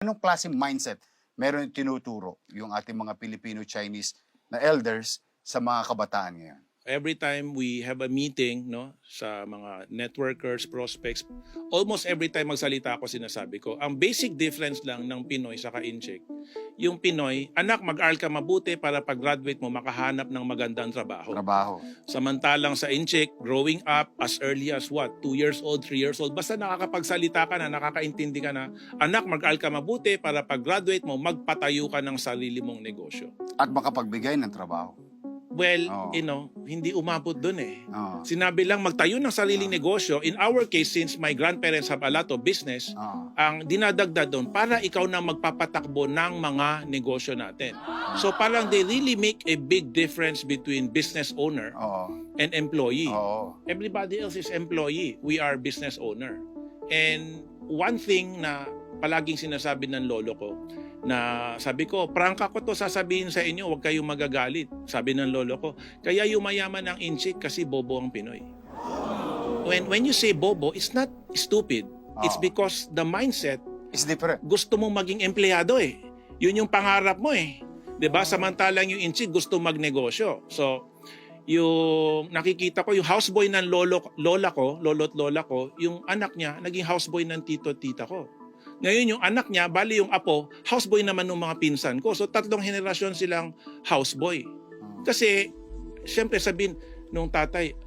Anong klaseng mindset meron tinuturo yung ating mga Filipino-Chinese na elders sa mga kabataan ngayon? Every time we have a meeting, no, sa mga networkers, prospects, almost every time magsalita ako, sinasabi ko, ang basic difference lang ng Pinoy sa ka-incheck, yung Pinoy, anak, mag-aral ka mabuti para pag-graduate mo makahanap ng magandang trabaho. Samantalang sa incheck, growing up as early as what? 2 years old, 3 years old, basta nakakapagsalita ka na, nakakaintindi ka na, anak, mag-aral ka mabuti para pag-graduate mo, magpatayo ka ng sarili mong negosyo. At makapagbigay ng trabaho. Well, hindi umabot dun eh. Oo. Sinabi lang magtayo ng sariling negosyo. In our case, since my grandparents have a lot of business, ang dinadagdag doon para ikaw na magpapatakbo ng mga negosyo natin. So parang they really make a big difference between business owner and employee. Everybody else is employee. We are business owner. And one thing na palaging sinasabi ng lolo ko, na sabi ko, prangka ko to sasabihin sa inyo, huwag kayong magagalit. Sabi ng lolo ko, kaya yumayaman ang inchik kasi bobo ang Pinoy. When you say bobo, it's not stupid. It's because the mindset is different. Gusto mong maging empleyado eh. Yun yung pangarap mo eh. 'Di ba? Samantalang yung inchik gusto magnegosyo. So, yung nakikita ko, yung houseboy ng lolo't lola ko, yung anak niya, naging houseboy ng tito at tita ko. Ngayon yung anak niya, bali yung apo, houseboy naman ng mga pinsan ko. So 3 henerasyon silang houseboy. Kasi, siyempre sabihin nung tatay,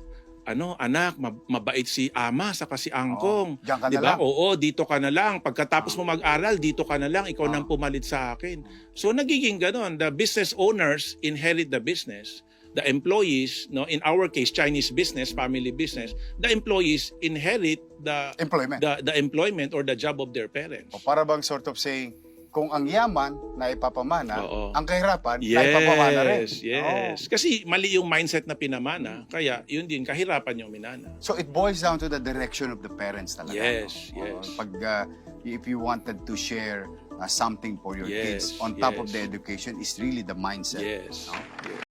anak, mabait si ama saka si angkong. Diyan ka na diba? lang. Oo, dito ka na lang. Pagkatapos mo mag-aral, dito ka na lang. Ikaw nang pumalit sa akin. So nagiging ganon. The business owners inherit the business. The employees, no, in our case, Chinese business, family business, the employees inherit the employment or the job of their parents. O para bang sort of saying, kung ang yaman na ipapamana, ang kahirapan na ipapamana rin. Yes. Kasi mali yung mindset na pinamana, kaya yun din, kahirapan yung minana. So it boils down to the direction of the parents talaga. Yes. Pag if you wanted to share something for your kids on top of the education is really the mindset. Yes. No?